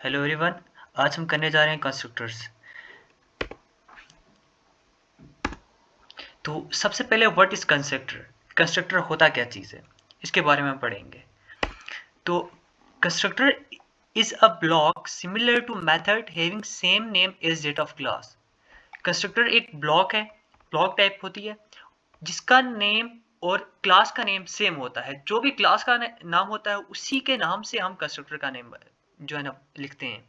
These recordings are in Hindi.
Hello everyone. आज हम करने जा रहे हैं कंस्ट्रक्टर्स। तो सबसे पहले व्हाट इज कंस्ट्रक्टर। कंस्ट्रक्टर होता क्या चीज़ है, इसके बारे में पढ़ेंगे। तो constructor is a block similar to method having same name as that of class. Constructor एक ब्लॉक है, ब्लॉक टाइप होती है जिसका नेम और क्लास का नेम सेम होता है। जो भी क्लास का नाम होता है उसी के नाम से हम कंस्ट्रक्टर का नेम जो है ना लिखते हैं।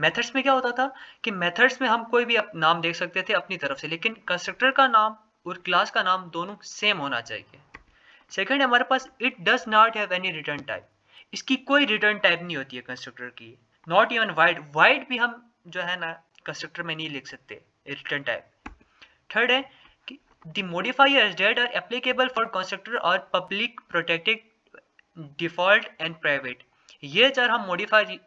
मेथड्स में क्या होता था कि मेथड्स में हम कोई भी नाम देख सकते थे अपनी तरफ से, लेकिन कंस्ट्रक्टर का नाम और क्लास का नाम दोनों सेम होना चाहिए। सेकंड हमारे पास it does not have any return type. इसकी कोई रिटर्न टाइप नहीं होती है कंस्ट्रक्टर की। नॉट इवन वाइड, वाइड भी हम जो है ना कंस्ट्रक्टर में नहीं लिख सकते रिटर्न टाइप। थर्ड है कि the modifiers that are applicable for constructor और public protected default and private. ये चार हम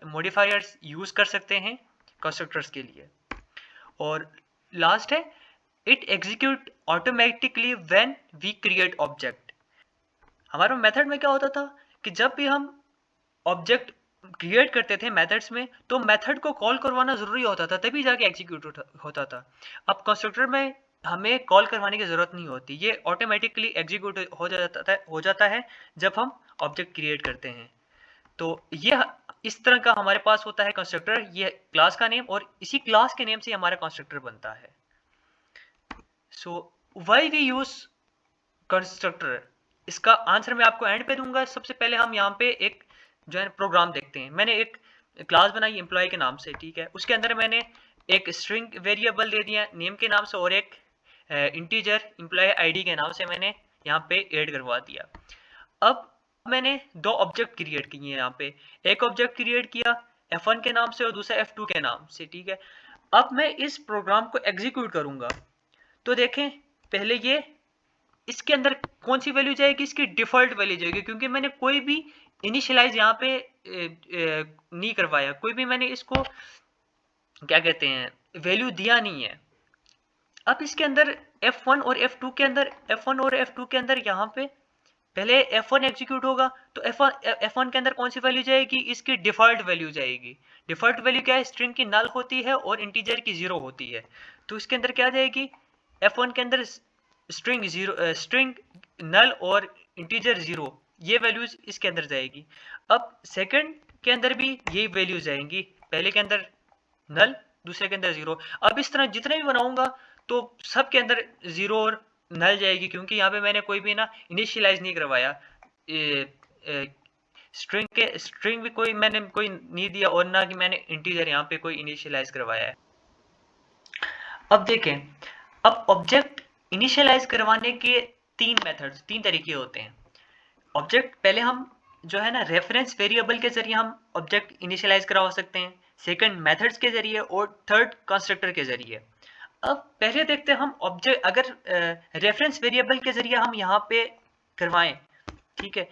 मॉडिफायर्स यूज कर सकते हैं कंस्ट्रक्टर्स के लिए। और लास्ट है it execute automatically when we create object. हमारे मेथड में क्या होता था कि जब भी हम ऑब्जेक्ट क्रिएट करते थे मेथड्स में, तो मेथड को कॉल करवाना जरूरी होता था, तभी जाके एग्जीक्यूट होता था। अब कंस्ट्रक्टर में हमें कॉल करवाने की जरूरत नहीं होती, ये ऑटोमेटिकली एग्जीक्यूट हो जाता है जब हम ऑब्जेक्ट क्रिएट करते हैं। तो ये इस तरह का हमारे पास होता है कंस्ट्रक्टर, ये क्लास का नेम और इसी क्लास के नेम से हमारा कंस्ट्रक्टर बनता है। So why we use constructor, इसका आंसर मैं आपको एंड पे दूंगा। सबसे पहले हम यहाँ पे एक जो है प्रोग्राम देखते हैं। मैंने एक क्लास बनाई एम्प्लॉय के नाम से, ठीक है। उसके अंदर मैंने एक स्ट्रिंग वेरिएबल दे दिया नेम के नाम से और एक इंटीजर एम्प्लॉय आईडी के नाम से मैंने यहाँ पे ऐड करवा दिया। अब मैंने दो ऑब्जेक्ट क्रिएट किए हैं यहाँ पे। एक ऑब्जेक्ट क्रिएट किया F1 के नाम से और दूसरा F2 के नाम से, ठीक है। अब मैं इस प्रोग्राम को एग्जीक्यूट करूंगा तो देखें पहले ये इसके अंदर कौन सी वैल्यू जाएगी, इसकी डिफॉल्ट वैल्यू जाएगी, क्योंकि मैंने कोई भी इनिशियलाइज यहाँ पे नहीं करवाया, कोई भी मैंने इसको क्या कहते हैं वैल्यू दिया नहीं है। अब इसके अंदर F1 और F2 के अंदर यहाँ पे पहले F1 एग्जीक्यूट होगा तो F1 के अंदर कौन सी वैल्यू जाएगी, इसकी डिफॉल्ट वैल्यू जाएगी। डिफॉल्ट वैल्यू क्या है, स्ट्रिंग की नल होती है और इंटीजर की जीरो होती है। तो इसके अंदर क्या जाएगी, F1 के अंदर स्ट्रिंग नल और इंटीजर जीरो, ये वैल्यूज इसके अंदर जाएगी। अब सेकंड के अंदर भी यही वैल्यूज जाएंगी, पहले के अंदर नल दूसरे के अंदर जीरो। अब इस तरह जितने भी बनाऊंगा तो सब के अंदर जीरो और नल जाएगी, क्योंकि यहाँ पे मैंने कोई भी ना इनिशियलाइज नहीं करवाया। स्ट्रिंग भी कोई मैंने कोई नहीं दिया और ना कि मैंने इंटीजर यहाँ पे कोई इनिशियलाइज करवाया है। अब देखें, अब ऑब्जेक्ट इनिशियलाइज करवाने के तीन तरीके होते हैं। ऑब्जेक्ट पहले हम जो है ना रेफरेंस वेरिएबल के जरिए हम ऑब्जेक्ट इनिशियलाइज करवा सकते हैं, सेकंड मेथड्स के जरिए और थर्ड कंस्ट्रक्टर के जरिए। अब पहले देखते हैं हम ऑब्जेक्ट अगर रेफरेंस वेरिएबल के जरिए हम यहाँ पे करवाएं, ठीक है।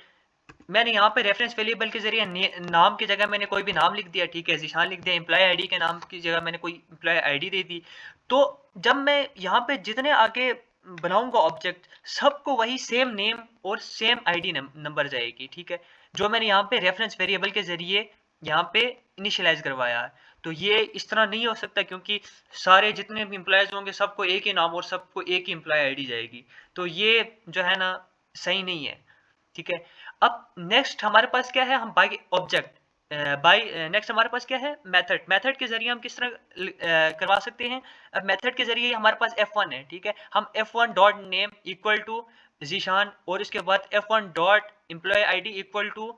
मैंने यहाँ पे रेफरेंस वेरिएबल के जरिए नाम की जगह मैंने कोई भी नाम लिख दिया, ठीक है, जीशान लिख दिया। एम्प्लॉय आईडी के नाम की जगह मैंने कोई एम्प्लॉय आईडी दे दी। तो जब मैं यहाँ पे जितने आगे बनाऊंगा ऑब्जेक्ट, सबको वही सेम नेम और सेम आईडी नंबर जाएगी, ठीक है, जो मैंने यहाँ पे रेफरेंस वेरिएबल के जरिए यहाँ पे इनिशियलाइज करवाया है। तो ये इस तरह नहीं हो सकता, क्योंकि सारे जितने भी एम्प्लॉयज होंगे सबको एक ही नाम और सबको एक ही एम्प्लॉय आईडी जाएगी, तो ये जो है ना सही नहीं है, ठीक है। अब नेक्स्ट हमारे पास क्या है, हम बाई ऑब्जेक्ट नेक्स्ट हमारे पास क्या है, मेथड के जरिए हम किस तरह करवा सकते हैं। अब मेथड के जरिए हमारे पास F1 है, ठीक है। हम F1 dot name equal to Zeeshan और इसके बाद F1 dot employee ID equal to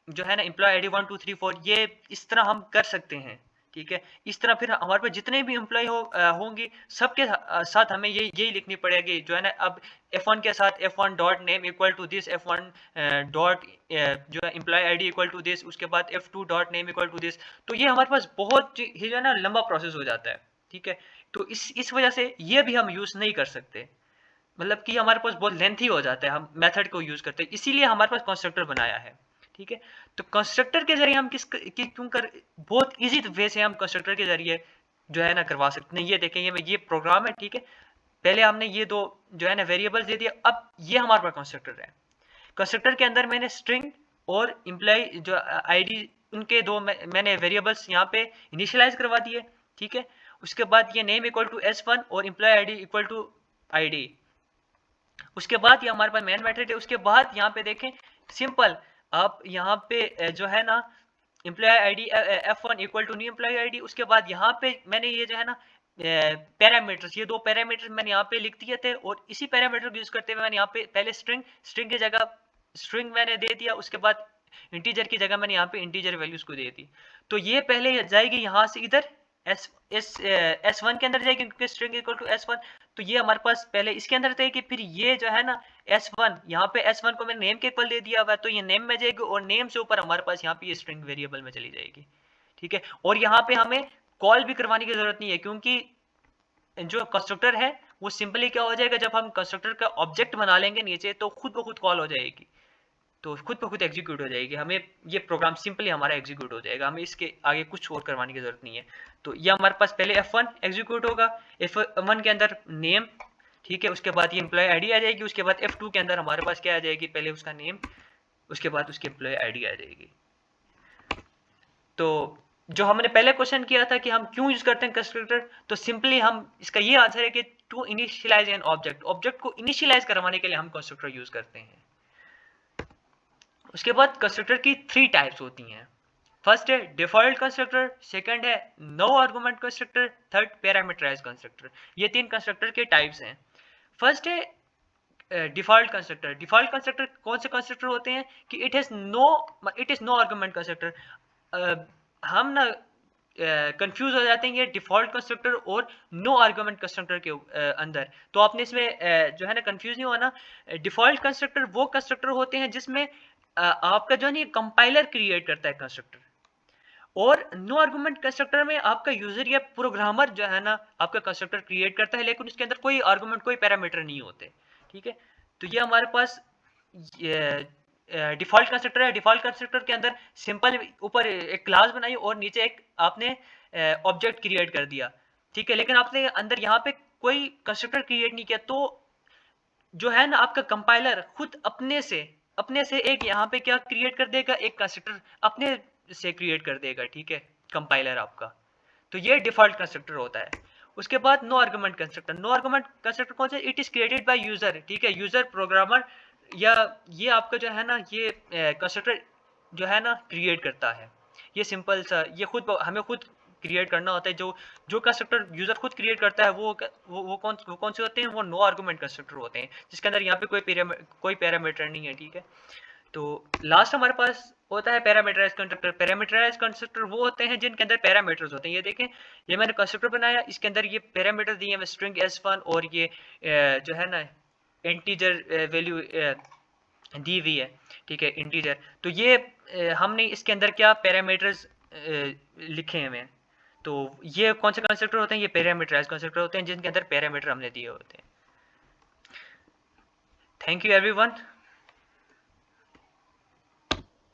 जो है ना एम्प्लॉय आईडी 1 2 3 4, ये इस तरह हम कर सकते हैं, ठीक है। इस तरह फिर हमारे पास जितने भी एम्प्लॉय होंगे सबके साथ हमें यही लिखनी पड़ेगी, जो है ना। अब F1 के साथ F1 dot name equal to this, F1 dot जो है employee ID equal to this, उसके बाद F2 dot name equal to this. तो ये हमारे पास बहुत ही जो है ना लंबा प्रोसेस हो जाता है, ठीक है। तो इस वजह से ये भी हम यूज नहीं कर सकते, मतलब कि हमारे पास बहुत लेंथी हो जाता है हम मेथड को यूज करते हैं, इसीलिए हमारे पास कंस्ट्रक्टर बनाया है, ठीक है। तो कंस्ट्रक्टर के जरिए हम क्यों कर बहुत इजी वे से हम कंस्ट्रक्टर के जरिए जो है ना करवा सकते हैं। ये देखें, ये प्रोग्राम है, ठीक है। पहले हमने ये दो जो है ना वेरिएबल्स दे दिया, अब ये हमारे पास कंस्ट्रक्टर है। कंस्ट्रक्टर के अंदर मैंने स्ट्रिंग और एम्प्लॉय जो आईडी उनके दो मैंने वेरिएबल्स यहाँ पे इनिशियलाइज करवा दिए, ठीक है। उसके बाद ये नेम इक्वल टू S1 और employee ID equal to ID। उसके बाद ये हमारे पास मेन मेथड है। उसके बाद यहाँ पे देखें सिंपल, आप यहाँ पे जो है ना employee ID F1 equal to new employee ID. उसके बाद यहाँ पे मैंने ये जो है ना पैरामीटर्स, ये दो पैरामीटर्स मैंने यहाँ पे लिख दिए थे, और इसी पैरामीटर को यूज करते हुए मैंने यहाँ पे पहले स्ट्रिंग की जगह स्ट्रिंग मैंने दे दिया। उसके बाद इंटीजर की जगह मैंने यहाँ पे इंटीजर वैल्यूज को दे दी। तो ये पहले जाएगी यहाँ से इधर S1 के अंदर जाएगी क्योंकि स्ट्रिंग इक्वल टू S1। तो ये हमारे पास पहले इसके अंदर जाएगी, फिर ये जो है ना S1, यहाँ पे S1 को मैंने नेम के इक्वल दे दिया हुआ, तो ये नेम में जाएगी और नेम से ऊपर हमारे पास यहाँ पे ये स्ट्रिंग वेरिएबल में चली जाएगी, ठीक है। और यहाँ पे हमें कॉल भी करवाने की जरूरत नहीं है, क्योंकि जो कंस्ट्रक्टर है वो सिंपली क्या हो जाएगा, जब हम कंस्ट्रक्टर का ऑब्जेक्ट बना लेंगे नीचे तो खुद ब खुद कॉल हो जाएगी, तो खुद ब खुद एग्जीक्यूट हो जाएगी। हमें ये प्रोग्राम सिंपली हमारा एग्जीक्यूट हो जाएगा, हमें इसके आगे कुछ और करवाने की जरूरत नहीं है। तो ये हमारे पास पहले F1 एग्जीक्यूट होगा, F1 के अंदर नेम, ठीक है। उसके बाद ये एम्प्लॉय आईडी आ जाएगी। उसके बाद F2 के अंदर हमारे पास क्या आ जाएगी, पहले उसका नेम, उसके बाद उसकी एम्प्लॉय आईडी आ जाएगी। तो जो हमने पहले क्वेश्चन किया था कि हम क्यों यूज करते हैं कंस्ट्रक्टर, तो सिंपली हम इसका ये आंसर है कि to initialize an object, object को इनिशियलाइज करवाने के लिए हम कंस्ट्रक्टर यूज करते हैं। उसके बाद कंस्ट्रक्टर की 3 टाइप्स होती हैं। फर्स्ट है डिफॉल्ट कंस्ट्रक्टर, सेकंड है no argument constructor, third parameterize constructor. ये 3 कंस्ट्रक्टर के टाइप्स हैं। फर्स्ट है डिफॉल्ट कंस्ट्रक्टर। डिफॉल्ट कंस्ट्रक्टर कौन से कंस्ट्रक्टर होते हैं कि it is no argument constructor. हम ना कंफ्यूज हो जाते हैं ये डिफॉल्ट कंस्ट्रक्टर और नो आर्गुमेंट कंस्ट्रक्टर के अंदर। तो आपने इसमें जो है ना कंफ्यूज नहीं होना। डिफॉल्ट कंस्ट्रक्टर वो कंस्ट्रक्टर होते हैं जिसमें आपका जो है ना कंपाइलर क्रिएट करता है कंस्ट्रक्टर, और नो आर्गुमेंट कंस्ट्रक्टर में आपका यूजर या प्रोग्रामर जो है ना आपका कंस्ट्रक्टर क्रिएट करता है, लेकिन उसके अंदर कोई आर्गुमेंट कोई पैरामीटर नहीं होते, ठीक है। तो ये हमारे पास डिफॉल्ट कंस्ट्रक्टर है। डिफॉल्ट कंस्ट्रक्टर के अंदर सिंपल ऊपर एक क्लास बनाई और नीचे एक आपने ऑब्जेक्ट क्रिएट कर दिया, ठीक है। लेकिन आपने अंदर यहाँ पे कोई कंस्ट्रक्टर क्रिएट नहीं किया, तो जो है ना आपका कंपाइलर खुद अपने से एक यहाँ पे क्या क्रिएट कर देगा, एक कंस्ट्रक्टर अपने से क्रिएट कर देगा, ठीक है, कंपाइलर आपका। तो ये डिफॉल्ट कंस्ट्रक्टर होता है। उसके बाद no argument constructor. No argument constructor कौन सा, it is created by user, ठीक है, यूजर प्रोग्रामर, या ये आपका जो है ना ये कंस्ट्रक्टर जो है ना क्रिएट करता है। ये सिंपल सा, ये खुद हमें खुद क्रिएट करना होता है। जो कंस्ट्रक्टर यूजर खुद क्रिएट करता है वो कौन से होते हैं, वो नो आर्गुमेंट कंस्ट्रक्टर होते हैं, जिसके अंदर यहाँ पे कोई पैरामीटर नहीं है, ठीक है। तो लास्ट हमारे पास होता है पैरामीटराइज कंस्ट्रक्टर। पैरामीटराइज कंस्ट्रक्टर वो होते हैं जिनके अंदर पैरामीटर्स होते हैं। ये देखें, ये मैंने कंस्ट्रक्टर बनाया, इसके अंदर ये पैरामीटर दिए हैं स्ट्रिंग S1 और ये जो है ना इंटीजर वैल्यू दी हुई है, ठीक है, इंटीजर। तो ये हमने इसके अंदर क्या पैरामीटर्स लिखे हुए हैं। तो ये कौन से कंस्ट्रक्टर होते हैं, ये पैरामीटराइज कंस्ट्रक्टर होते हैं जिनके अंदर पैरामीटर हमने दिए होते हैं। Thank you everyone.